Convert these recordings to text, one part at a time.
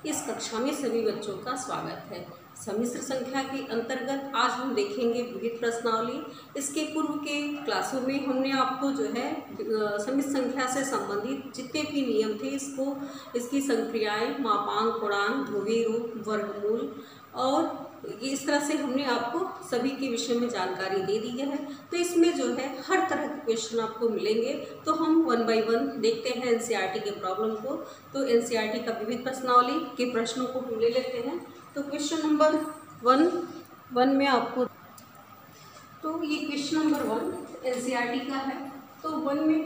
इस कक्षा में सभी बच्चों का स्वागत है। सम्मिश्र संख्या के अंतर्गत आज हम देखेंगे विविध प्रश्नावली। इसके पूर्व के क्लासों में हमने आपको जो है सम्मिश्र संख्या से संबंधित जितने भी नियम थे इसकी संक्रियाएं, मापांक, पूर्णांक, ध्रुवीय रूप, वर्गमूल और इस तरह से हमने आपको सभी के विषय में जानकारी दे दी है। तो इसमें जो है हर तरह के क्वेश्चन आपको मिलेंगे। तो हम 1 बाय 1 देखते हैं एनसीईआरटी के प्रॉब्लम को। तो एनसीईआरटी का विविध प्रश्नावली के प्रश्नों को हम ले लेते हैं। तो क्वेश्चन नंबर 1 में आपको, तो ये क्वेश्चन नंबर 1 एनसीईआरटी का है। तो 1 में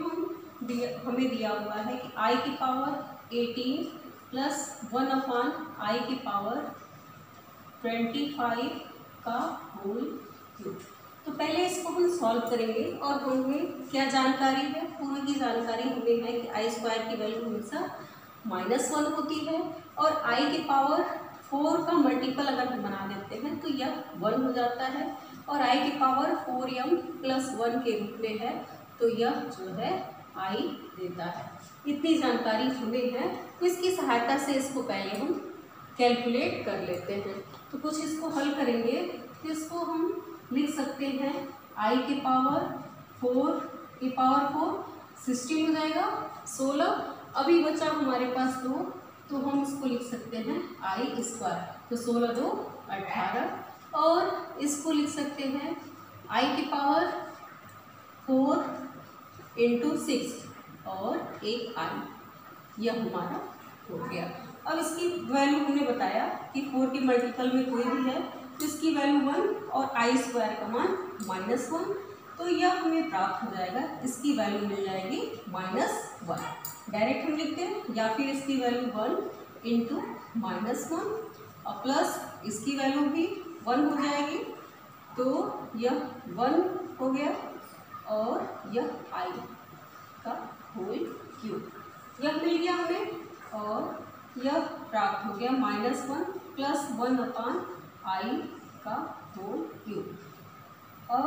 हमें दिया हुआ है कि i की पावर 18 प्लस 1/i की पावर 25 का होल क्यूब। तो पहले इसको हम सॉल्व करेंगे और हमें क्या जानकारी है, पूर्व की जानकारी हमें है कि आई स्क्वायर की वैल्यू हमेशा -1 होती है और आई की पावर 4 का मल्टीपल अगर हम बना देते हैं तो यह 1 हो जाता है और आई की पावर 4m + 1 के रूप में है, तो यह जो है आई देता है। इतनी जानकारी हमें है। तो इसकी सहायता से इसको पहले हम कैलकुलेट कर लेते हैं। तो कुछ इसको हल करेंगे तो इसको हम लिख सकते हैं i की पावर 4 16 हो जाएगा, 16। अभी बचा हमारे पास 2, तो हम इसको लिख सकते हैं i स्क्वायर। तो 16 2 18 और इसको लिख सकते हैं i की पावर 4 × 6 और एक i, यह हमारा हो गया। अब इसकी वैल्यू हमने बताया कि 4 के मल्टीपल में कोई भी है तो इसकी वैल्यू 1 और आई स्क्वायर का मान -1, तो यह हमें प्राप्त हो जाएगा। इसकी वैल्यू मिल जाएगी -1। डायरेक्ट हम लिखते हैं, या फिर इसकी वैल्यू 1 × -1 और प्लस इसकी वैल्यू भी 1 हो जाएगी, तो यह 1 हो गया और यह आई का होल क्यूब, यह मिल गया हमें और यह प्राप्त हो गया -1 + 1/i का होल क्यूब। अब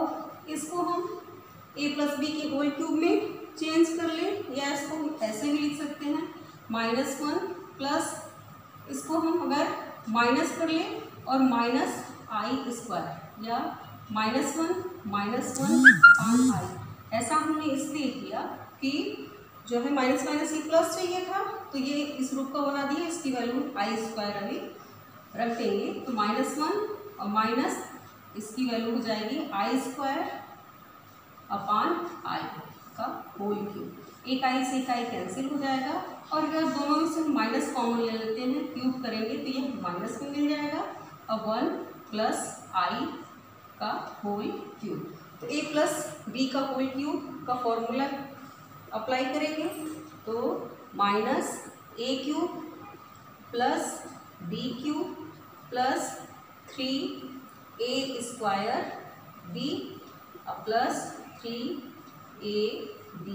इसको हम a + b के होल क्यूब में चेंज कर लें, या इसको हम ऐसे भी लिख सकते हैं -1 प्लस इसको हम अगर माइनस कर लें और -i स्क्वायर, या -1 ऐसा हमने इसलिए किया कि जो है माइनस ये प्लस चाहिए था, तो ये इस रूप का बना दिया। इसकी वैल्यू आई स्क्वायर अभी रख देंगे, तो -1 और माइनस इसकी वैल्यू हो जाएगी आई स्क्वायर / आई का होल क्यूब। एक आई से एक आई कैंसिल हो जाएगा और अगर दोनों में से हम माइनस कॉमन ले लेते हैं, क्यूब करेंगे तो यह माइनस में मिल जाएगा और 1 + आई का होल क्यूब। तो a + b का होल क्यूब का फॉर्मूला अप्लाई करेंगे, तो -a³ + b³ + 3a² b + 3ab²।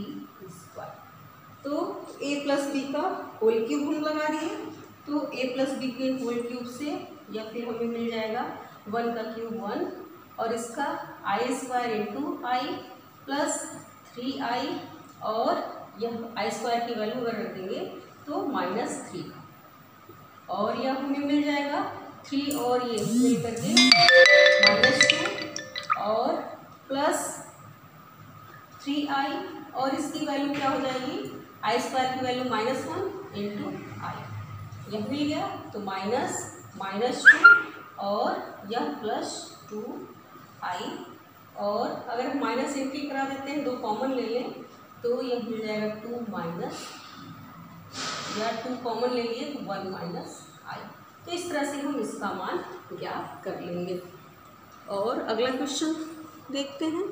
तो a + b का होल क्यूब हम लगा दिए, तो a + b के होल क्यूब से या फिर हमें मिल जाएगा 1 का क्यूब 1 और इसका आई स्क्वायर × आई + 3i और यह आई स्क्वायर की वैल्यू अगर रख देंगे तो -3 और यह हमें मिल जाएगा 3 और ये मिल करके -2 और प्लस 3i और इसकी वैल्यू क्या हो जाएगी, आई स्क्वायर की वैल्यू -1 × i, यह मिल गया। तो -2 और यह +2i और अगर हम माइनस एंट्री करा देते हैं, 2 कॉमन ले लें तो यह मिल जाएगा 2 या 2 कॉमन ले लिए तो 1 - i। तो इस तरह से हम इसका मान ज्ञात कर लेंगे। और अगला क्वेश्चन देखते हैं,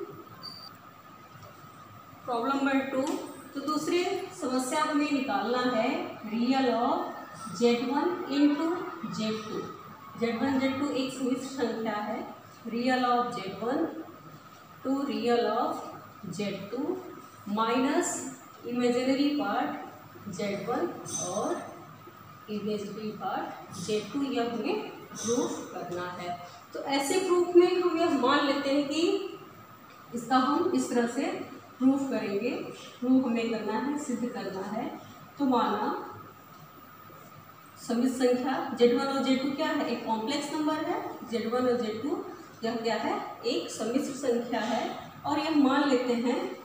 प्रॉब्लम नंबर 2। तो दूसरी समस्या हमें निकालना है real of Z1 × Z2। Z1 Z2 एक सम्मिश्र संख्या है। Real of Z1 to real of Z2 minus imaginary part Z1 और इमेजिनरी पार्ट Z2, यह हमें प्रूफ करना है। तो ऐसे प्रूफ में हम यह मान लेते हैं कि इसका हम इस तरह से प्रूफ करेंगे। प्रूफ हमें करना है, सिद्ध करना है। तो माना समिश्र संख्या Z1 और Z2 क्या है, एक कॉम्प्लेक्स नंबर है। Z1 और Z2 यह क्या है, एक समिश्र संख्या है। और यह मान लेते हैं,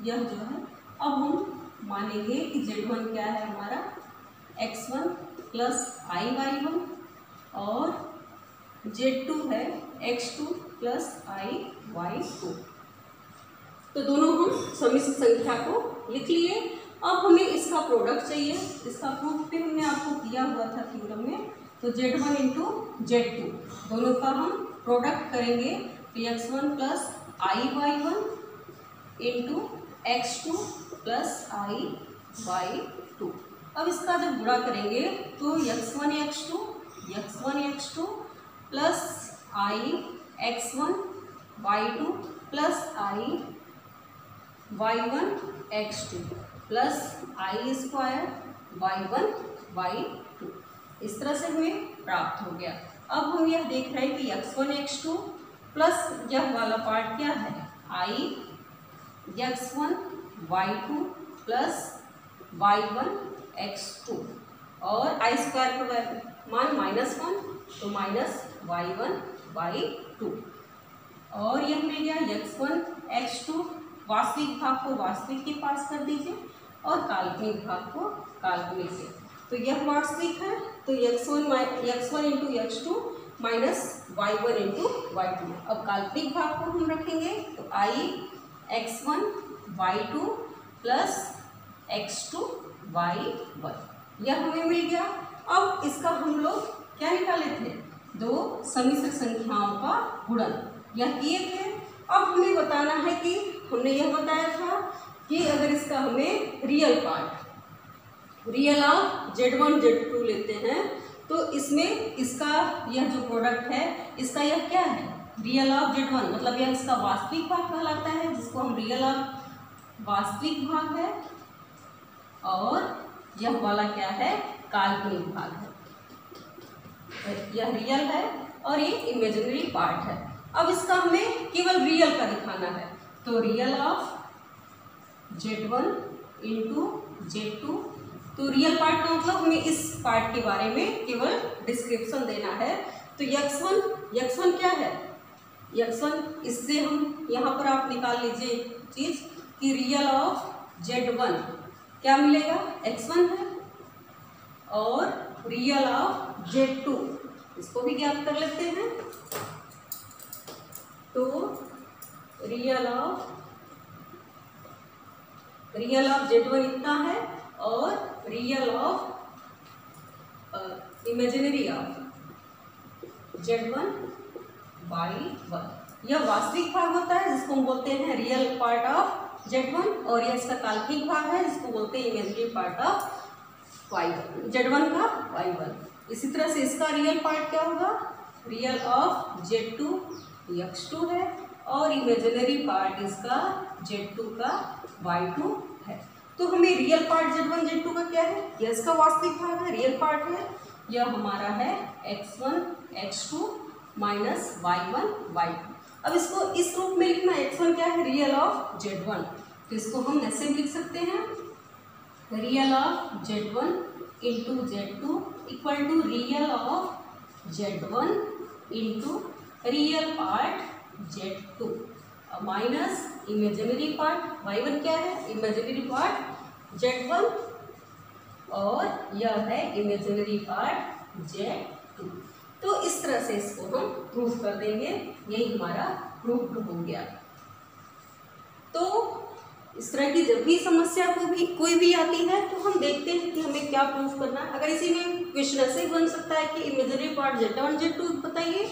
यह जो है अब हम मानेंगे कि Z1 क्या है हमारा x1 प्लस i(y1) और Z2 है x2 प्लस i(y2). तो दोनों हम समिश्र संख्या को लिख लिए। अब हमें इसका प्रोडक्ट चाहिए। इसका प्रूफ भी हमने आपको किया हुआ था थ्योरम में। तो Z1 इंटू Z2 दोनों का हम प्रोडक्ट करेंगे तो x1 plus i(y1) into x2 plus i(y2). अब इसका जब गुणा करेंगे तो x1 x2 plus i(x1) y2 plus i(y1) x2 plus i square y1 y2। इस तरह से हमें प्राप्त हो गया। अब हम यह देख रहे हैं कि x1 x2 प्लस यह वाला पार्ट क्या है i(x1) y2 plus y1 x2 और i स्क्वायर का मान -1 तो माइनस y1 y2। और यह मिल गया x1 x2। वास्तविक भाग को वास्तविक के पास कर दीजिए और काल्पनिक भाग को काल्पनिक के। तो यह वास्तविक है तो x1 into x2 minus y1 into y2। अब काल्पनिक भाग को हम रखेंगे तो i(x1) y2 plus x2 y1 यह हमें मिल गया। अब इसका हम लोग क्या निकाले थे, दो समिश्र संख्याओं का गुणन यह किए थे। अब हमें बताना है कि हमने यह बताया था कि अगर इसका हमें रियल ऑफ Z1 Z2 लेते हैं तो इसमें इसका यह जो प्रोडक्ट है इसका यह क्या है, रियल ऑफ Z1 मतलब यह इसका वास्तविक भाग कहलाता है, जिसको हम रियल ऑफ वास्तविक भाग है। और यह वाला क्या है, काल्पनिक भाग है। यह रियल है और ये इमेजिनरी पार्ट है। अब इसका हमें केवल रियल का दिखाना है तो real of Z1 into Z2। तो रियल पार्ट का मतलब हमें इस पार्ट के बारे में केवल डिस्क्रिप्शन देना है। तो x1 क्या है, x1 इससे हम यहाँ पर आप निकाल लीजिए चीज कि रियल ऑफ Z1 क्या मिलेगा, x1 है। और रियल ऑफ Z2 इसको भी ज्ञात कर लेते हैं। तो रियल ऑफ Z1 इतना है और real of imaginary of Z1 y1 यह वास्तविक भाग होता है जिसको हम बोलते हैं रियल पार्ट ऑफ Z1 और यह इसका काल्पनिक भाग है जिसको बोलते हैं इमेजिनरी पार्ट ऑफ Z1 का y1। इसी तरह से इसका रियल पार्ट क्या होगा, रियल ऑफ Z2 x2 है और इमेजिनरी पार्ट इसका Z2 का y2 है। तो हमें रियल पार्ट Z1 Z2 का क्या है, यह इसका वास्तविक भाग है, रियल पार्ट है। यह हमारा है x1 x2 minus y1 y2। अब इसको इस रूप में लिखना, x1 क्या है, रियल ऑफ Z1। तो इसको हम ऐसे लिख सकते हैं, real of Z1 into Z2 equal to real of Z1 into real part Z2 minus imaginary part y1 क्या है, इमेजिनरी पार्ट Z1 और यह है इमेजिनरी पार्ट Z2। तो इस तरह से इसको हम प्रूफ कर देंगे, यही हमारा प्रूफ हो गया। तो इस तरह की जब भी समस्या कोई भी आती है तो हम देखते हैं कि हमें क्या प्रूफ करना है। अगर इसी में क्वेश्चन ऐसे बन सकता है कि इमेजिनरी पार्ट Z1 Z2 बताइए,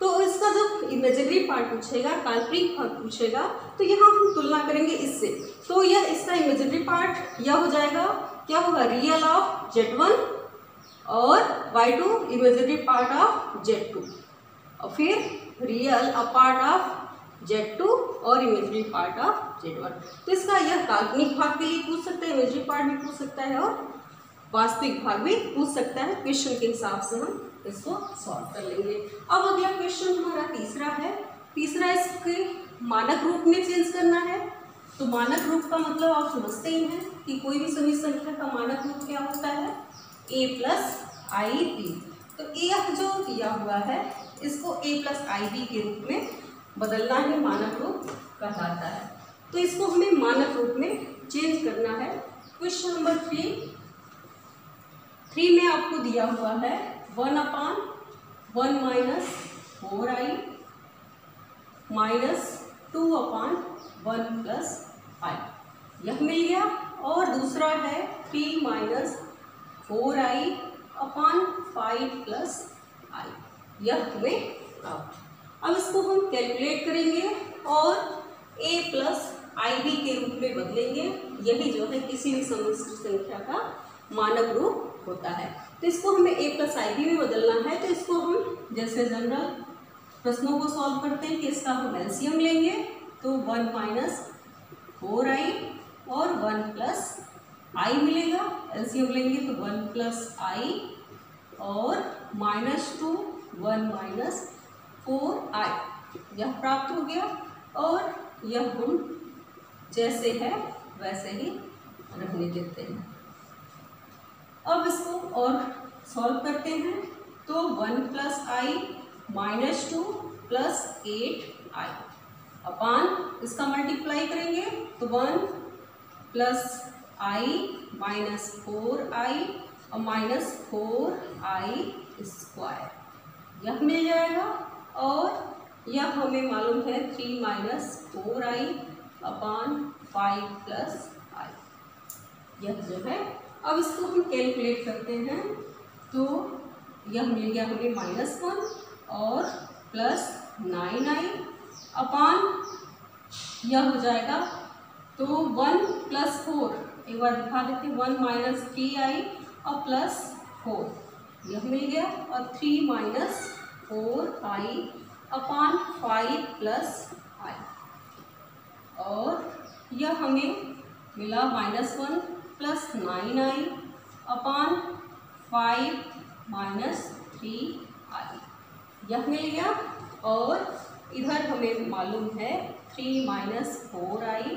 तो इसका जब इमेजिनरी पार्ट पूछेगा, काल्पनिक भाग पूछेगा, तो यहाँ हम तुलना करेंगे इससे। तो यह इसका इमेजिनरी पार्ट यह हो जाएगा, क्या होगा, रियल ऑफ Z1 और y2 imaginary part of Z2 और फिर रियल पार्ट ऑफ Z2 और इमेजिनरी पार्ट ऑफ Z1। तो इसका यह काल्पनिक भाग के लिए पूछ सकता है, इमेजिनरी पार्ट भी पूछ सकता है और वास्तविक भाग भी पूछ सकता है। क्वेश्चन के हिसाब से हम इसको सॉल्व कर लेंगे। अब अगला क्वेश्चन हमारा तीसरा है। तीसरा इसके मानक रूप में चेंज करना है। तो मानक रूप का मतलब आप समझते ही हैं कि कोई भी सभी संख्या का मानक रूप क्या होता है, ए प्लस आई बी। तो यह जो दिया हुआ है इसको ए प्लस आई बी के रूप में बदलना ही मानक रूप कहलाता है। तो इसको हमें मानक रूप में चेंज करना है। क्वेश्चन नंबर 3 में आपको दिया हुआ है 1/1 माइनस 4i माइनस 2/1 प्लस आई, यह मिल गया। और दूसरा है 3 माइनस 4i अपॉन 5 प्लस आई, यह हमें प्राप्त। अब इसको हम कैलकुलेट करेंगे और a प्लस आई बी के रूप में बदलेंगे। यही जो है किसी भी सम्मिश्र संख्या का मानक रूप होता है। तो इसको हमें a प्लस आई बी में बदलना है। तो इसको हम जैसे जनरल प्रश्नों को सॉल्व करते हैं कि इसका हम एलसीएम लेंगे तो 1 माइनस 4i और 1 प्लस आई मिलेगा। एलसीएम लेंगे तो 1 प्लस आई और -2 1 माइनस 4i, यह प्राप्त हो गया। और यह हम जैसे है वैसे ही रहने देते हैं। अब इसको और सॉल्व करते हैं तो 1 प्लस आई -2 प्लस 8i अपान इसका मल्टीप्लाई करेंगे तो 1 प्लस आई माइनस 4i और माइनस 4i स्क्वायर, यह मिल जाएगा। और यह हमें मालूम है 3 माइनस 4i अपान 5 प्लस आई, यह जो है। अब इसको हम कैलकुलेट करते हैं तो यह मिल गया हमें -1 और प्लस 9i अपान यह हो जाएगा तो 1 प्लस 4, एक बार दिखा देते हैं, 1 माइनस 3i और प्लस 4, यह मिल गया। और 3 माइनस 4i अपान 5 प्लस आई, और यह हमें मिला -1 प्लस 9i अपान 5 माइनस 3i, यह मिल गया। और इधर हमें मालूम है 3 माइनस 4i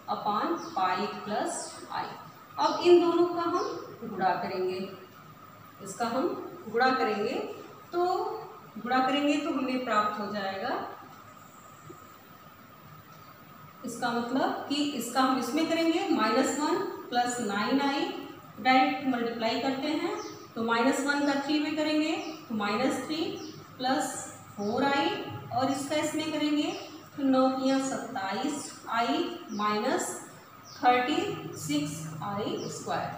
अपान 5 प्लस आई। अब इन दोनों का हम गुणा करेंगे, इसका हम गुणा करेंगे तो हमें प्राप्त हो जाएगा, इसका मतलब कि इसका हम इसमें करेंगे -1 प्लस 9i, डायरेक्ट मल्टीप्लाई करते हैं तो -1 का 3 में करेंगे तो -3 प्लस 4i और इसका इसमें करेंगे तो 9 या 27i माइनस 36i स्क्वायर,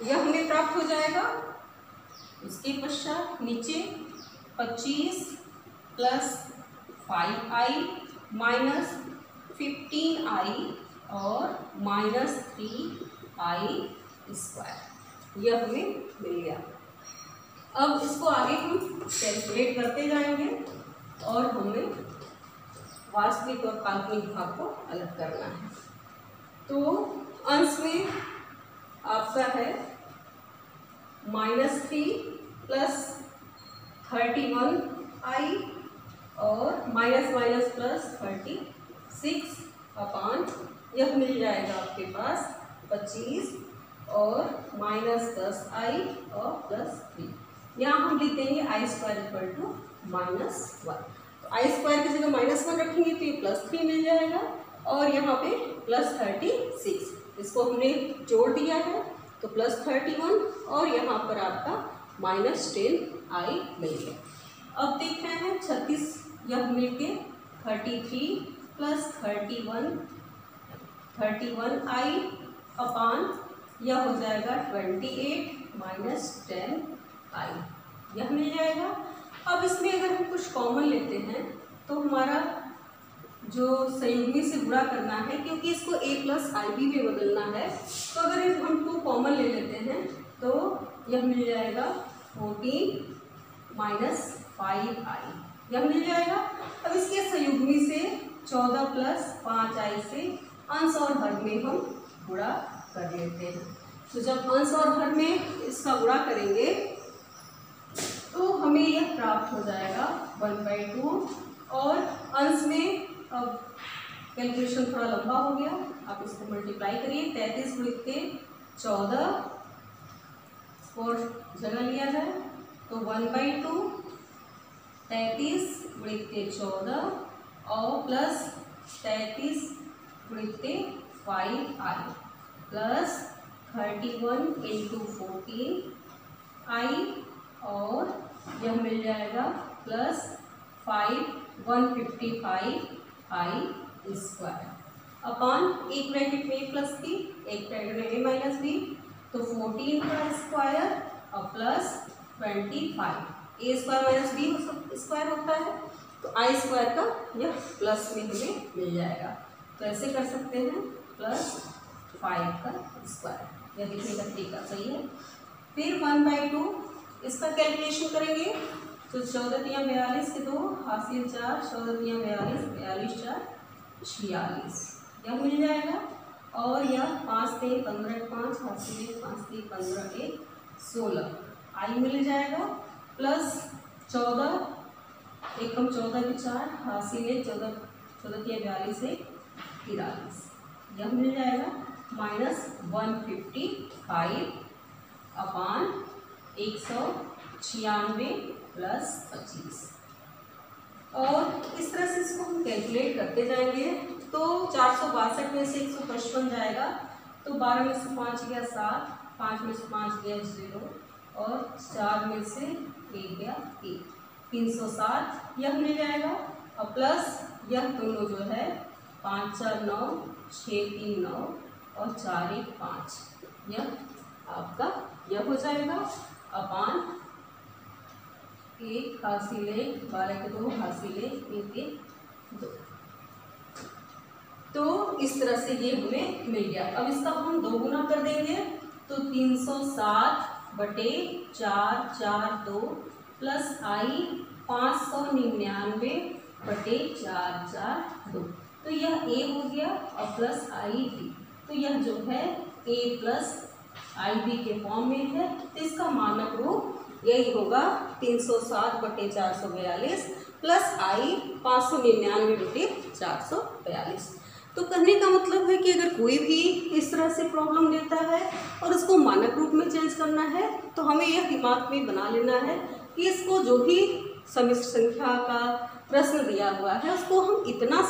यह हमें प्राप्त हो जाएगा। इसके पश्चात नीचे 25 प्लस 5i माइनस 15i और माइनस 3i स्क्वायर, यह हमें मिल गया। अब इसको आगे हम कैलकुलेट करते जाएंगे और हमें वास्तविक और काल्पनिक भाग को अलग करना है। तो अंश में आपका है -3 प्लस 31i और माइनस प्लस 36 अपान यह मिल जाएगा आपके पास 25 और -10i और प्लस 3। यहाँ हम लिख देंगे i² = -1। तो i² की जगह -1 रखेंगे तो ये +3 मिल जाएगा और यहाँ पे +36, इसको हमने जोड़ दिया है तो +31 और यहाँ पर आपका -10i मिल गया। अब देख रहे हैं 36 यह मिलके 33 प्लस 31i अपान यह हो जाएगा 28 माइनस 10i, यह मिल जाएगा। अब इसमें अगर हम कुछ कॉमन लेते हैं तो हमारा जो संयुग्मी से गुणा करना है, क्योंकि इसको a प्लस आई बी में बदलना है, तो अगर हम 2 कॉमन ले लेते हैं तो यह मिल जाएगा 14 माइनस 5i, यह मिल जाएगा। अब इसके संयुग्मी से 14 प्लस 5i से अंश और हर में हम गुणा कर लेते हैं। तो जब अंश और हर में इसका गुणा करेंगे तो हमें यह प्राप्त हो जाएगा 1/2 और अंश में अब कैलकुलेशन थोड़ा लंबा हो गया, आप इसको मल्टीप्लाई करिए 33 × 14 और जगह लिया जाए तो 1/2 33 गुणित 14 और प्लस 33 गुणित 5i प्लस 31 इंटू 14i और यह मिल जाएगा प्लस 155i स्क्वायर अपॉन एक ब्रैकेट में प्लस बी एक ब्रैकेट में a माइनस बी, तो 14 का स्क्वायर और plus 25 a square minus b square होता है, तो आई स्क्वायर का यह प्लस में हमें मिल जाएगा। तो ऐसे कर सकते हैं प्लस 5 का स्क्वायर, यह लिखने का तरीका सही है। फिर 1/2 इसका कैलकुलेशन करेंगे तो 14 तियाँ 42 के 2 हासिल 4 14 तियाँ 42 42 4 46 यह मिल जाएगा और यह 5 से 15 5 हासिल 5 से 15 1 16 आई मिल जाएगा प्लस 14 एकम 14 के 4 हासिल 14 14 तियाँ 42 से 43 यह मिल जाएगा माइनस 155 अपान 196 प्लस 25 और इस तरह से इसको हम कैलकुलेट करते जाएंगे तो 462 में से 155 जाएगा तो 12 में से 5 गया 7 5 में से 5 गया 0 और 4 में से 1 गया 1 307 यह मिल जाएगा और प्लस यह दोनों जो है 5 4 9 6 3 9 और 4 1 5 यह आपका यह हो जाएगा अपान 1 हासिल 1 12 के 2 हासिल 1 1 2। तो इस तरह से ये हमें मिल गया। अब इसका हम 2 गुना कर देंगे तो 307 बटे 4 4 2 प्लस आई 599 बटे 4 4 2, तो यह a हो गया और प्लस आई बी, तो यह जो है a प्लस आई बी के फॉर्म में है, तो इसका मानक रूप यही होगा 307 बटे 442 प्लस आई 599 बटे 442। तो कहने का मतलब है कि अगर कोई भी इस तरह से प्रॉब्लम देता है और उसको मानक रूप में चेंज करना है तो हमें यह दिमाग में बना लेना है कि इसको जो भी सम्मिश्र संख्या का प्रश्न दिया हुआ है उसको हम इतना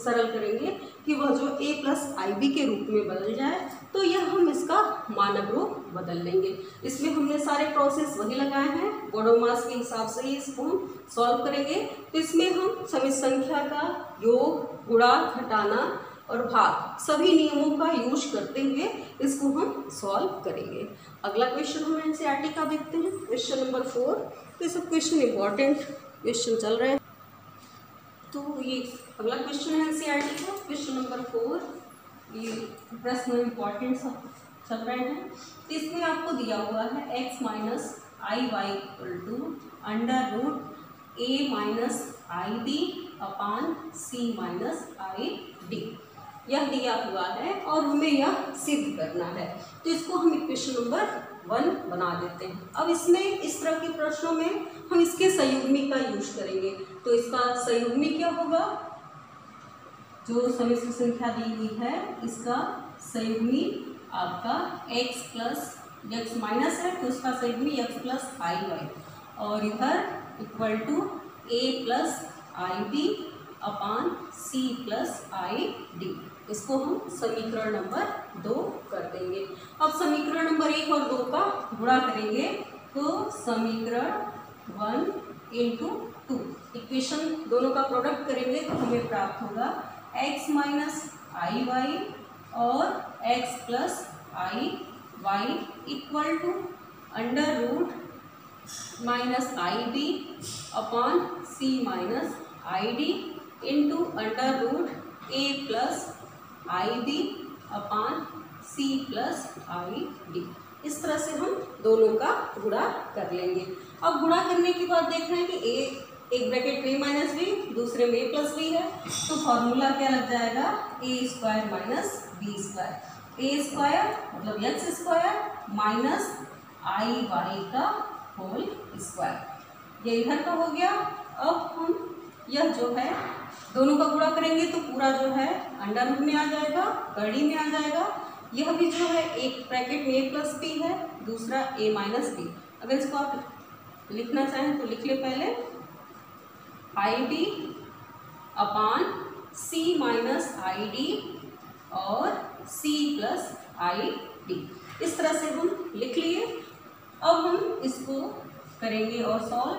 सरल करेंगे कि वह जो a प्लस आई बी के रूप में बदल जाए, तो यह हम इसका मानक रूप बदल लेंगे। इसमें हमने सारे प्रोसेस वही लगाए हैं, बोडोमास के हिसाब से ही इसको हम सॉल्व करेंगे। तो इसमें हम सम्मिश्र संख्या का योग गुणा घटाना और भाग सभी नियमों का यूज करते हुए इसको हम सॉल्व करेंगे। अगला क्वेश्चन हम एनसीईआरटी का देखते हैं, क्वेश्चन नंबर 4। तो ये सब क्वेश्चन इंपॉर्टेंट क्वेश्चन चल रहे हैं, तो ये अगला क्वेश्चन है एनसीईआरटी का, क्वेश्चन नंबर 4। ये प्रश्न इंपॉर्टेंट सब चल रहे हैं। तो इसमें आपको दिया हुआ है x minus i y equal to under root a minus i d upon c minus i d, यह दिया हुआ है और हमें यह सिद्ध करना है। तो इसको हम इक्वेशन नंबर 1 बना देते हैं। अब इसमें इस तरह के प्रश्नों में हम इसके संयुग्मी का यूज करेंगे। तो इसका संयुग्मी क्या होगा, जो सम्मिश्र संख्या दी हुई है इसका संयुग्मी आपका x प्लस x माइनस है तो इसका संयुग्मी x प्लस आई वाई और इधर equal to a plus i d upon c plus i d, इसको हम समीकरण नंबर 2 कर देंगे। अब समीकरण नंबर 1 और 2 का गुणा करेंगे तो समीकरण 1 इंटू 2 इक्वेशन दोनों का प्रोडक्ट करेंगे तो हमें प्राप्त होगा x माइनस आई वाई और x plus i y equal to under root minus i d upon c minus i d into under root a plus i d upon c plus i d. इस तरह से हम दोनों का गुणा कर लेंगे। अब गुणा करने के बाद देख रहे हैं कि एक ब्रैकेट में a माइनस बी दूसरे में a प्लस बी है, तो फॉर्मूला क्या लग जाएगा a square minus b square, a square मतलब x square minus i y का होल स्क्वायर, ये इधर का हो गया। अब हम यह जो है दोनों का गुणा करेंगे तो पूरा जो है अंडर रूट में आ जाएगा, कड़ी में आ जाएगा यह भी जो है एक ब्रैकेट में a प्लस बी है, दूसरा a माइनस बी। अगर इसको आप लिखना चाहें तो लिख ले पहले, i d upon c minus i d और c प्लस आई डी। इस तरह से हम लिख लिए। अब हम इसको करेंगे और सॉल्व,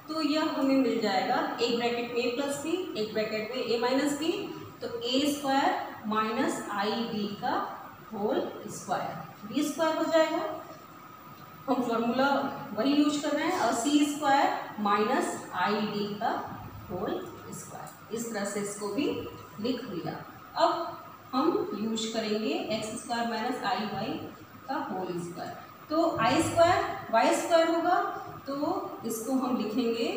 तो यह हमें मिल जाएगा एक ब्रैकेट में a प्लस बी, एक ब्रैकेट में a माइनस बी, तो a square minus i b का होल स्क्वायर, बी स्क्वायर हो जाएगा। हम फॉर्मूला वही यूज कर रहे हैं, और सी स्क्वायर माइनस आई डी का होल स्क्वायर। इस तरह से इसको भी लिख लिया। अब हम यूज करेंगे x square minus i y का होल स्क्वायर, तो आई स्क्वायर वाई स्क्वायर होगा, तो इसको हम लिखेंगे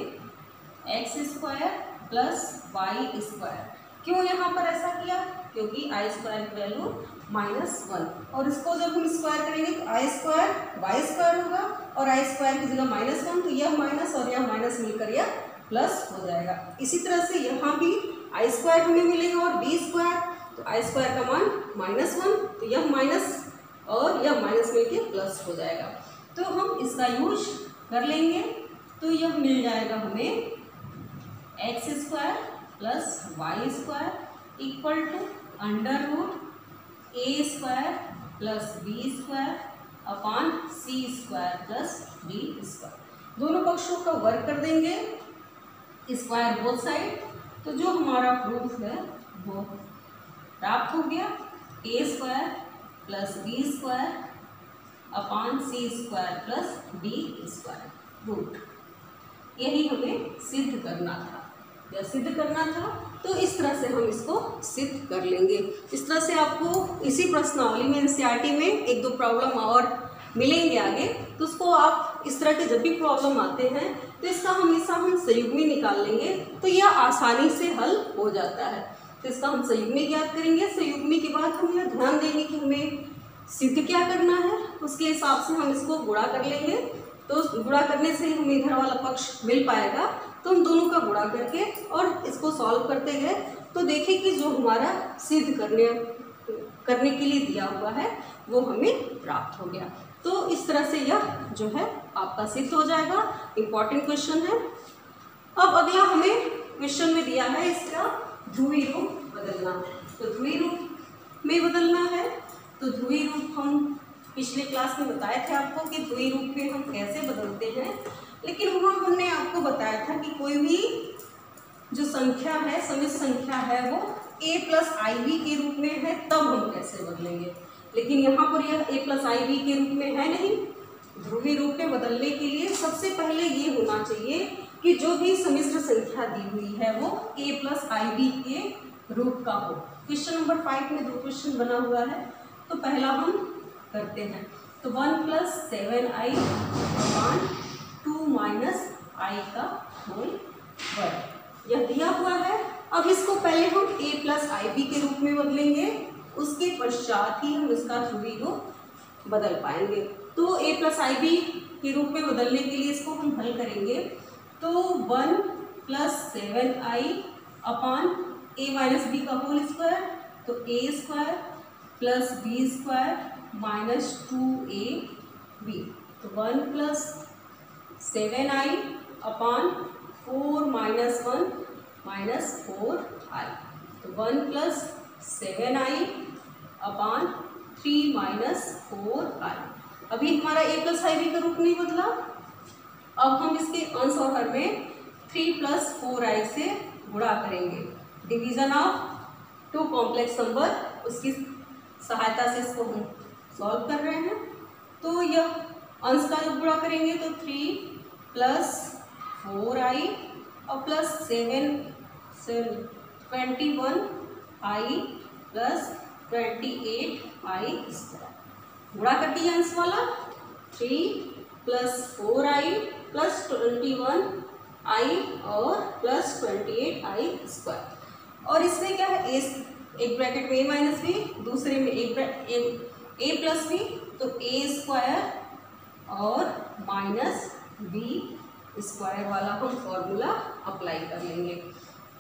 x square plus y square. क्यों यहाँ पर ऐसा किया? क्योंकि आई स्क्वायर की वैल्यू -1, और इसको जब हम स्क्वायर करेंगे तो आई स्क्वायर वाई स्क्वायर होगा, और आई स्क्वायर की जगह -1, तो यह माइनस और यह माइनस मिलकर यह प्लस हो जाएगा। इसी तरह से यहाँ भी आई स्क्वायर हमें मिलेगा और बी स्क्वायर, तो आई स्क्वायर का मान -1, तो यह माइनस और यह माइनस मिलके प्लस हो जाएगा। तो हम इसका यूज कर लेंगे, तो यह मिल जाएगा हमें x square plus y square equal to under root a square plus B square upon C square plus D square. दोनों पक्षों का वर्क कर देंगे, स्क्वायर बोथ साइड, तो जो हमारा प्रूफ है वो प्राप्त हो गया। A square plus B square upon C square plus D square root, यही हमें सिद्ध करना था। या सिद्ध करना था, तो इस तरह से हम इसको सिद्ध कर लेंगे। इस तरह से आपको इसी प्रश्नावली में एनसीईआरटी में 1-2 प्रॉब्लम और मिलेंगे आगे, तो उसको आप इस तरह के जब भी प्रॉब्लम आते हैं तो इसका हमेशा हम संयुग्मी निकाल लेंगे, तो यह आसानी से हल हो जाता है। तो इसका हम संयुग्मी ज्ञात करेंगे, संयुग्मी के बाद हम यह ध्यान देंगे कि हमें सिद्ध क्या करना है, उसके हिसाब से हम इसको गुणा कर लेंगे। तो गुणा करने से हमें इधर वाला पक्ष मिल पाएगा, तो हम दोनों का गुणा करके और इसको सॉल्व करते गए, तो देखें कि जो हमारा सिद्ध करने के लिए दिया हुआ है वो हमें प्राप्त हो गया। तो इस तरह से यह जो है आपका सिद्ध हो जाएगा। इम्पॉर्टेंट क्वेश्चन है। अब अगला हमें क्वेश्चन में दिया है इसका ध्रुवीय रूप बदलना। तो ध्रुवीय रूप में बदलना है, तो ध्रुवीय रूप हम पिछले क्लास में बताए थे आपको कि ध्रुवीय रूप में हम कैसे बदलते हैं, लेकिन वहाँ हमने आपको बताया था कि कोई भी जो संख्या है, समिश्र संख्या है, वो a प्लस आई बी के रूप में है, तब हम कैसे बदलेंगे। लेकिन यहाँ पर यह a प्लस आई बी के रूप में है नहीं। ध्रुवीय रूप में बदलने के लिए सबसे पहले ये होना चाहिए कि जो भी समिश्र संख्या दी हुई है वो a प्लस आई बी के रूप का हो। क्वेश्चन नंबर 5 में 2 क्वेश्चन बना हुआ है, तो पहला हम करते हैं। तो 1 प्लस 7i अपान 2 माइनस आई का होल वर्ग, यह दिया हुआ है। अब इसको पहले हम a प्लस आई बी के रूप में बदलेंगे, उसके पश्चात ही हम इसका ध्रुवीय रूप बदल पाएंगे। तो a प्लस आई बी के रूप में बदलने के लिए इसको हम हल करेंगे, तो 1 plus 7i upon a minus b का होल स्क्वायर, तो a square plus B square minus 2ab, तो 1 प्लस 7i अपान 4 माइनस 1 माइनस 4i, तो 1 प्लस 7i अपान 3 माइनस 4i। अभी हमारा a प्लस आई बी का रूप नहीं बदला। अब हम इसके अंश और हर में 3 प्लस 4i से गुणा करेंगे। डिवीजन ऑफ 2 कॉम्प्लेक्स नंबर, उसकी सहायता से इसको हम सॉल्व कर रहे हैं। तो यह अंश का जब गुणा करेंगे तो 3 प्लस 4i और plus 21i plus 28i square. गुणा कर दिया अंश वाला, 3 प्लस 4i प्लस 21i और प्लस 28i स्क्वायर। और इसमें क्या है, एक ब्रैकेट में a माइनस बी, दूसरे में a प्लस बी, तो a स्क्वायर और माइनस बी स्क्वायर वाला हम फॉर्मूला अप्लाई कर लेंगे।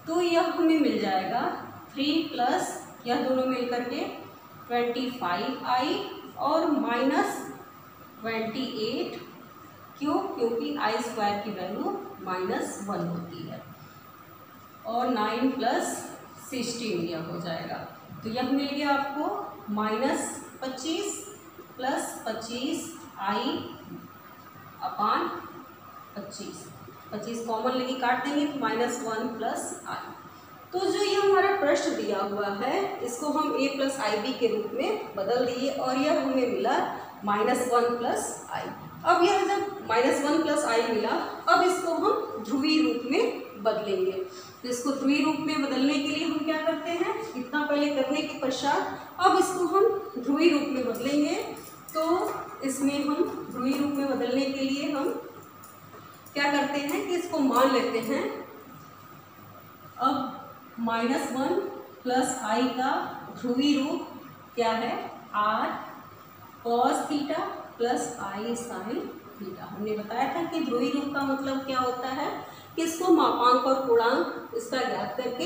तो यह हमें मिल जाएगा 3 प्लस, यह दोनों मिल करके 25i और -28, क्यों? क्योंकि आई स्क्वायर की वैल्यू -1 होती है, और 9 + 16 यह हो जाएगा। तो यह मिल गया आपको -25 + 25i अपान 25, 25 कॉमन लेके काट देंगे तो -1 + i। तो जो ये हमारा प्रश्न दिया हुआ है इसको हम a + ib के रूप में बदल दिए और यह हमें मिला -1 + i। अब यह जब -1 + i मिला, अब इसको हम ध्रुवीय रूप में बदलेंगे। तो इसको ध्रुवीय रूप में बदलने के लिए हम क्या करते हैं, इतना पहले करने के पश्चात अब इसको हम ध्रुवीय रूप में बदलेंगे। तो इसमें हम ध्रुवीय रूप में बदलने के लिए हम क्या करते हैं कि इसको मान लेते हैं। अब -1 + i का ध्रुवीय रूप क्या है, r cos theta + i sin theta. हमने बताया था कि ध्रुवीय रूप का मतलब क्या होता है कि इसको मापांक और पूर्णांक इसका ज्ञात करके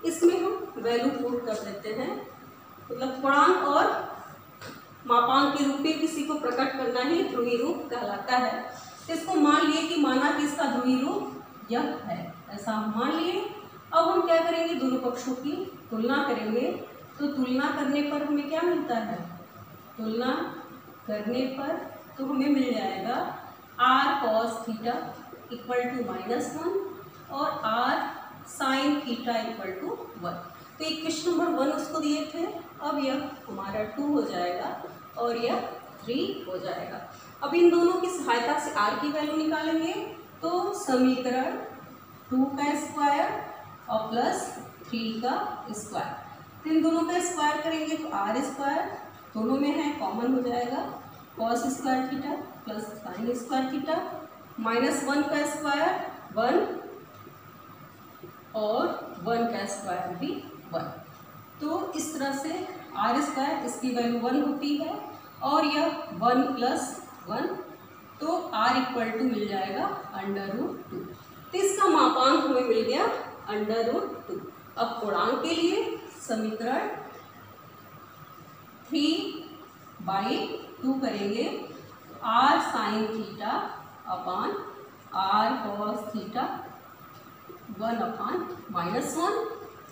इसमें हम वैल्यू पुट कर देते हैं। मतलब पूर्णांक और मापांक के रूप में किसी को प्रकट करना ही ध्रुवीय रूप कहलाता है। इसको मान लिए कि माना कि इसका ध्रुवीय रूप यह है, ऐसा हम मान लिए। अब हम क्या करेंगे, दोनों पक्षों की तुलना करेंगे। तो तुलना करने पर हमें क्या मिलता है, तुलना करने पर तो हमें मिल जाएगा r cos थीटा = -1 और r sin थीटा = 1। तो एक क्वेश्चन नंबर 1 उसको दिए थे, अब यह हमारा 2 हो जाएगा और यह 3 हो जाएगा। अब इन दोनों की सहायता से r की वैल्यू निकालेंगे। तो समीकरण 2 का स्क्वायर और +3 का स्क्वायर, तो इन दोनों का स्क्वायर करेंगे तो r स्क्वायर दोनों में है, कॉमन हो जाएगा, cos square theta + sin square theta, -1 का स्क्वायर 1 और 1 का स्क्वायर भी 1। तो इस तरह से r स्क्वायर इसकी वैल्यू 1 होती है और यह 1 + 1, तो r = मिल जाएगा √2। तो इसका मापांक हमें मिल गया √2। अब पूर्णांक के लिए समीकरण 3/2 करेंगे, r sin theta upon r cos theta 1/-1,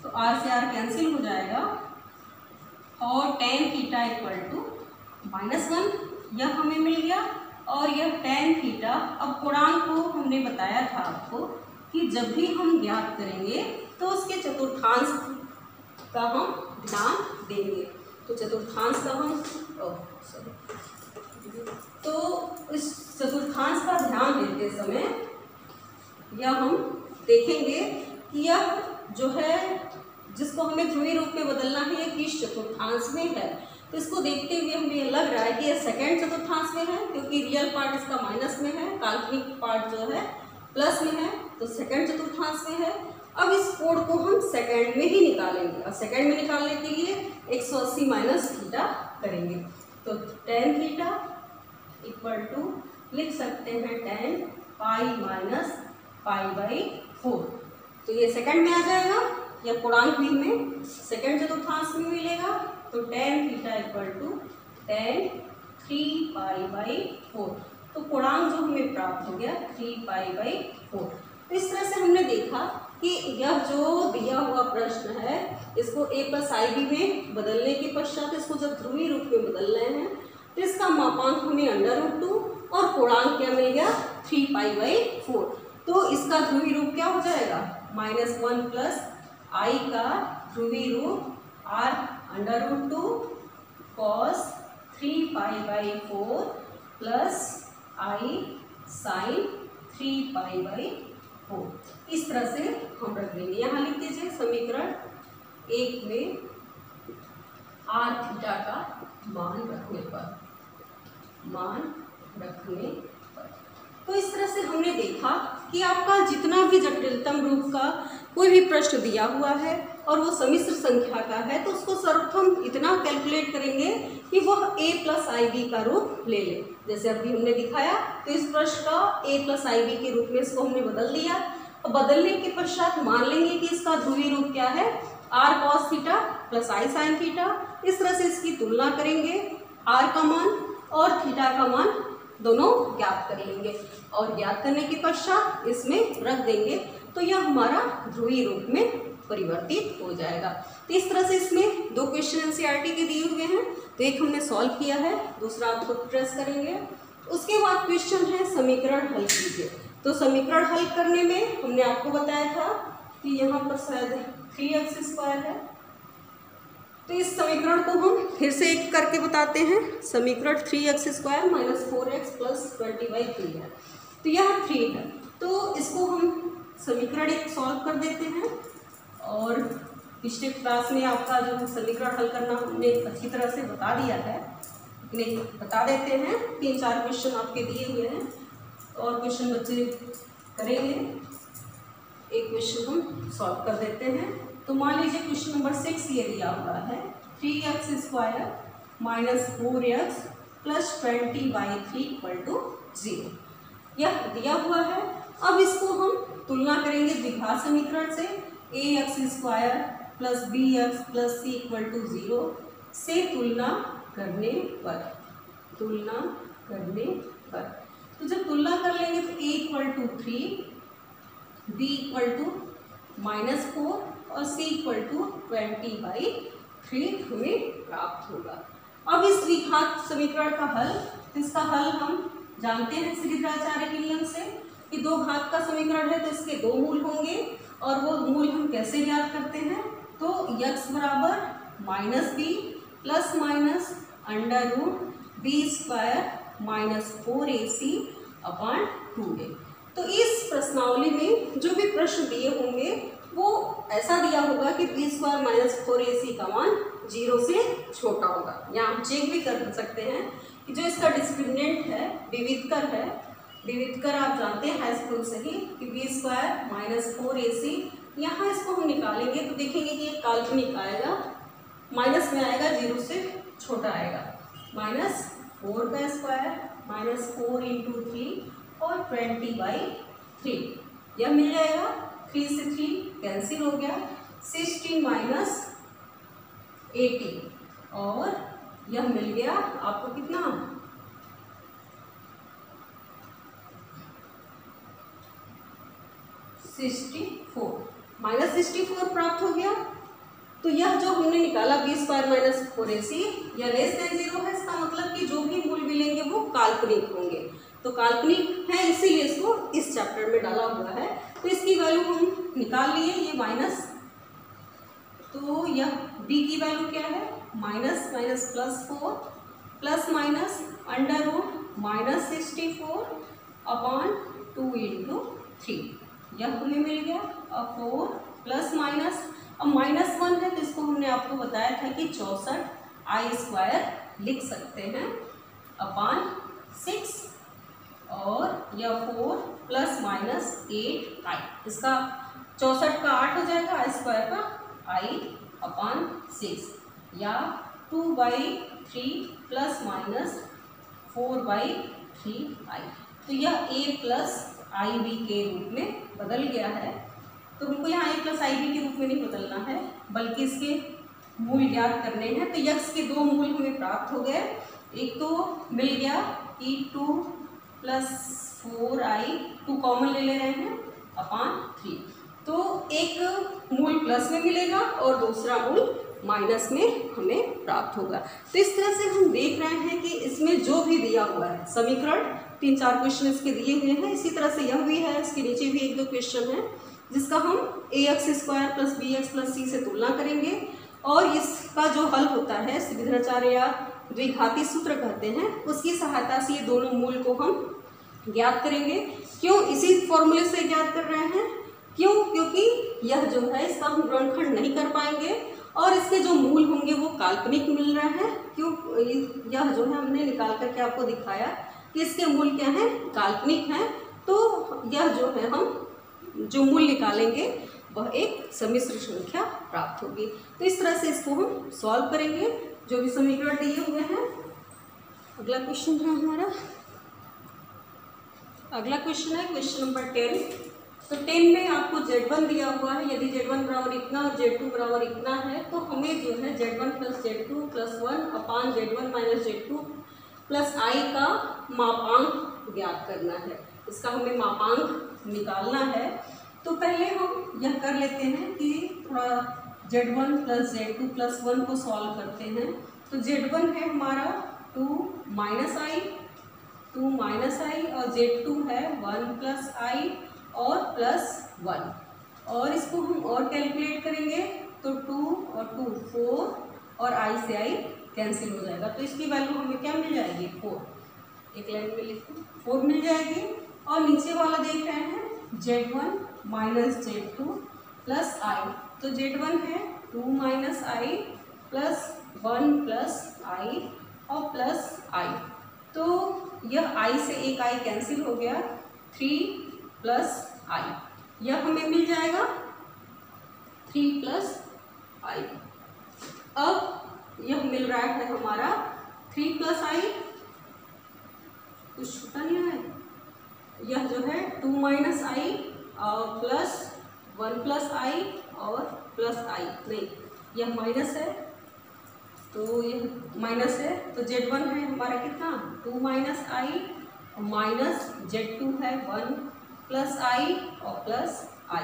तो r से r कैंसिल हो जाएगा और tan थीटा = -1 यह हमें मिल गया। और यह tan थीटा, अब पूर्णांक को हमने बताया था आपको कि जब भी हम ज्ञात करेंगे तो उसके चतुर्थांश का हम ध्यान देंगे। तो चतुर्थांश का हम तो इस चतुर्थांश का ध्यान देते समय यह हम देखेंगे कि यह जो है जिसको हमें ध्रुवीय रूप में बदलना है यह किस चतुर्थांश में है। तो इसको देखते हुए हमें यह लग रहा है कि यह सेकंड चतुर्थांश में है, क्योंकि रियल पार्ट इसका माइनस में है, काल्पनिक पार्ट जो है प्लस में है, तो सेकंड चतुर्थांश में है। अब इस कोण को हम सेकंड में ही निकालेंगे और सेकंड में निकालने के लिए 180 माइनस थीटा करेंगे। तो tan थीटा = लिख सकते हैं tan π-π/4। तो ये सेकंड में आ जाएगा, या पूर्णांक भी हमें सेकंड चतुर्थांश में मिलेगा। तो tan थीटा = tan 3π/4। तो पूर्णांक जो हमें प्राप्त हो गया 3π/4। तो इस तरह से हमने देखा कि यह जो दिया हुआ प्रश्न है इसको a + ib में बदलने के पश्चात इसको जब ध्रुवीय रूप में बदल रहे हैं तो इसका मापांक हमें √2 और पूर्णांक क्या मिल गया 3π/4। तो इसका ध्रुवीय रूप क्या हो जाएगा, -1 + i का ध्रुवीय रूप r √2 cos 3π/4 + i sin 3π/4। इस तरह से हम रख लेंगे। यहाँ लिख दीजिए समीकरण 1 में r थीटा का मान रखने पर, तो इस तरह से हमने देखा कि आपका जितना भी जटिलतम रूप का कोई भी प्रश्न दिया हुआ है और वो सम्मिश्र संख्या का है तो उसको सर्वप्रथम इतना कैलकुलेट करेंगे कि वह a + ib का रूप ले ले। जैसे अभी हमने दिखाया, तो इस प्रश्न का a + ib के रूप में इसको हमने बदल दिया। और बदलने के पश्चात मान लेंगे कि इसका ध्रुवीय रूप क्या है, r cos theta + i sin theta. इस तरह से इसकी तुलना करेंगे, r का मान और थीटा का मान दोनों ज्ञात कर लेंगे और ज्ञात करने के पश्चात इसमें रख देंगे तो यह हमारा ध्रुवीय रूप में परिवर्तित हो जाएगा। तो इस तरह से इसमें दो क्वेश्चन एनसीईआरटी के दिए हुए हैं, तो एक हमने सॉल्व किया है, दूसरा आपको ट्रेस करेंगे। उसके बाद क्वेश्चन है समीकरण हल कीजिए। तो समीकरण हल करने में हमने आपको बताया था कि यहाँ पर शायद 3x² है, तो इस समीकरण को हम फिर से एक करके बताते हैं। समीकरण 3x² - 4x + 20/3 है, तो यह 3 है, तो इसको हम समीकरण एक सॉल्व कर देते हैं। और पिछले क्लास में आपका जो समीकरण हल करना हमने अच्छी तरह से बता दिया है, लेकिन बता देते हैं। 3-4 क्वेश्चन आपके दिए हुए हैं और क्वेश्चन बच्चे करेंगे, एक क्वेश्चन हम सॉल्व कर देते हैं। तो मान लीजिए क्वेश्चन नंबर 6 ये दिया हुआ है 3x² - 4x + 20/3 = 0, यह दिया हुआ है। अब इसको हम तुलना करेंगे द्विघात समीकरण से, ax² + bx + c = 0 से तुलना करने पर तो जब तुलना कर लेंगे तो a = 3, b = -4 और c = 20/3 हमें प्राप्त होगा। अब इस द्विघात समीकरण का हल, इसका हल हम जानते हैं श्रीधराचार्य के नियम से कि दो घात का समीकरण है तो इसके दो मूल होंगे, और वो मूल हम कैसे ज्ञात करते हैं, तो x बराबर -b + √b² - 4ac/2a। तो इस प्रश्नावली में जो भी प्रश्न दिए होंगे वो ऐसा दिया होगा कि b² - 4ac का मान 0 से छोटा होगा। या हम चेक भी कर सकते हैं कि जो इसका डिस्क्रिमिनेंट है विविधकर है, विविधकर आप जानते हैं हाई स्कूल से ही कि b² - 4ac, यहाँ इसको हम निकालेंगे तो देखेंगे कि ये काल्पनिक आएगा, माइनस में आएगा, 0 से छोटा आएगा, -4 का स्क्वायर -4 × 3 और 20/3, यह मिल जाएगा। 3 से 3 कैंसिल हो गया, 16 - 18 और यह मिल गया आपको कितना, 64 -64 प्राप्त हो गया। तो यह जो हमने निकाला b² - 4ac यह <0 है, इसका मतलब कि जो भी मूल मिलेंगे वो काल्पनिक होंगे। तो काल्पनिक है इसीलिए इसको इस चैप्टर में डाला हुआ है। तो इसकी वैल्यू हम निकाल लिए, ये माइनस, तो यह b की वैल्यू क्या है, -4 ± √-64/2 × 3, यह हमें मिल गया। अब 4 प्लस माइनस, अब -1 है तो इसको हमने आपको बताया था कि 64i² लिख सकते हैं /6, और यह 4 + -8i, इसका 64 का 8 हो जाएगा, i² का i/6, या 2/3 ± 4/3i। तो यह a + ib के रूप में बदल गया है। तो हमको यहाँ a + ib के रूप में नहीं बदलना है, बल्कि इसके मूल ज्ञात करने हैं। तो x के दो मूल हमें प्राप्त हो गए, एक तो मिल गया कि 2 + 4i, 2 कॉमन ले रहे हैं, /3, तो एक मूल प्लस में मिलेगा और दूसरा मूल माइनस में हमें प्राप्त होगा। तो इस तरह से हम देख रहे हैं कि इसमें जो भी दिया हुआ है समीकरण, 3-4 क्वेश्चन इसके दिए हुए हैं, इसी तरह से यह भी है, इसके नीचे भी 1-2 क्वेश्चन है जिसका हम ax² + bx + c से तुलना करेंगे, और इसका जो हल होता है श्रीधराचार्य या द्विघाती सूत्र कहते हैं, उसकी सहायता से ये दोनों मूल को हम ज्ञात करेंगे। क्यों इसी फॉर्मूले से ज्ञात कर रहे हैं, क्यों, क्योंकि यह जो है इसका हम गुणनखंड नहीं कर पाएंगे और इसके जो मूल होंगे वो काल्पनिक मिल रहे हैं। क्यों, यह जो है हमने निकाल करके आपको दिखाया कि इसके मूल क्या हैं, काल्पनिक हैं। तो यह जो है हम जो मूल निकालेंगे वह एक सम्मिश्र संख्या प्राप्त होगी। तो इस तरह से इसको हम सॉल्व करेंगे जो भी समीकरण दिए हुए हैं। अगला क्वेश्चन है हमारा, अगला क्वेश्चन है क्वेश्चन नंबर 10। तो 10 में आपको Z1 दिया हुआ है, यदि Z1 बराबर इतना और Z2 बराबर इतना है तो हमें जो है Z1 plus Z2 plus 1 upon Z1 minus Z2 plus I का मापांक ज्ञात करना है। इसका हमें मापांक निकालना है। तो पहले हम यह कर लेते हैं कि थोड़ा Z1 प्लस Z2 प्लस 1 को सॉल्व करते हैं। तो Z1 है हमारा 2 माइनस I और Z2 है 1 प्लस I और प्लस 1, और इसको हम और कैलकुलेट करेंगे तो 2 और 2 4 और I से I कैंसिल हो जाएगा। तो इसकी वैल्यू हमें क्या मिल जाएगी 4, एक लाइन में लिखो 4 मिल जाएगी। और नीचे वाला देख रहे हैं Z1 minus Z2 plus I, तो Z1 है 2 minus I plus 1 plus I और प्लस I, तो यह I से एक I कैंसिल हो गया, 3 प्लस I, यह हमें मिल जाएगा 3 प्लस I। अब यह मिल रहा है हमारा 3 प्लस I, कुछ छूटा नहीं है, यह जो है 2 माइनस I और प्लस 1 प्लस I और प्लस I, नहीं यह माइनस है तो यह माइनस है, तो Z1 है हमारा कितना 2 माइनस I और माइनस Z2 है 1 प्लस I और प्लस I,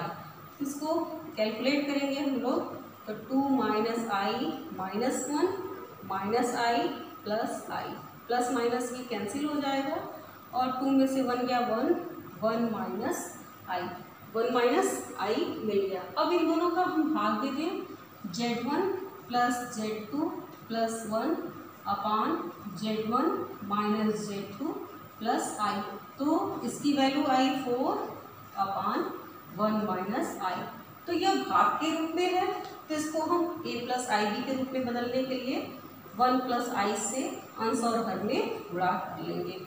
इसको कैलकुलेट करेंगे हम लोग तो 2 minus I minus 1 minus I plus I, plus minus भी कैंसिल हो जाएगा और 2 में से 1 गया 1 माइनस I, 1 माइनस I मिल गया। अब इन दोनों का हम भाग दे दें, Z1 plus Z2 plus 1 upon Z1 minus Z2 plus I, तो इसकी value I 4 upon 1 minus I। तो यह भाग के रूप में है, तो इसको हम a प्लस IB के रूप में बदलने के लिए 1 प्लस I से अंश और हर में गुणा कर लेंगे।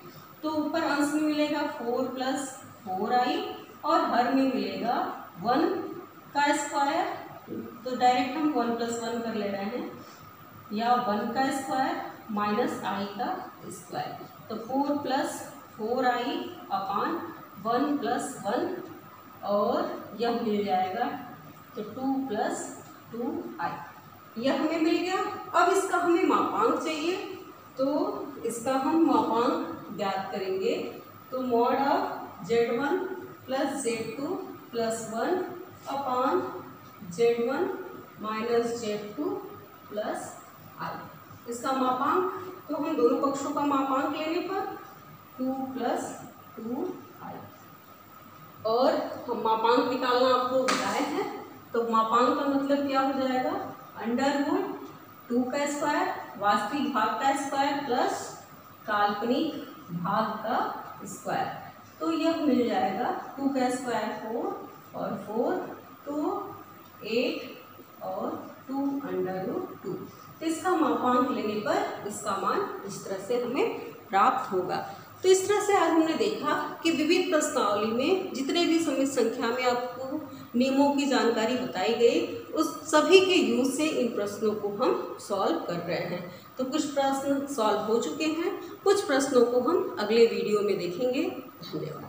तो ऊपर अंश में मिलेगा 4 प्लस 4I और हर में मिलेगा 1 का स्क्वायर, तो डायरेक्ट हम 1 प्लस 1 कर ले रहे हैं, या 1 का स्क्वायर माइनस I का स्क्वायर, तो 4 प्लस 4I अपान 1 प्लस 1 और यह मिल जाएगा तो 2 प्लस 2I, यह हमें मिल गया। अब इसका हमें मापांक चाहिए, तो इसका हम मापांक ज्ञात करेंगे। तो mod of Z1 plus Z2 plus 1 upon Z1 minus Z2 plus I, इसका मापांक, तो हम दोनों पक्षों का मापांक लेने पर 2 प्लस 2I, और हम मापांक निकालना आपको बताए हैं, तो मापांक का मतलब क्या हो जाएगा अंडरवुड 2 का स्क्वायर वास्तविक भाग का स्क्वायर प्लस काल्पनिक भाग का स्क्वायर, तो यह मिल जाएगा 2 का स्क्वायर 4 और 4 तो 8 और 2 अंडरवुड 2, तो इसका मापांक लेने पर इसका मान इस तरह से हमें प्राप्त होगा। तो इस तरह से आज हमने देखा कि विविध प्रश्नावली में जितने भी समित संख्या में आपको नियमों की जानकारी बताई गई, उस सभी के यूज से इन प्रश्नों को हम सॉल्व कर रहे हैं। तो कुछ प्रश्न सॉल्व हो चुके हैं, कुछ प्रश्नों को हम अगले वीडियो में देखेंगे। धन्यवाद।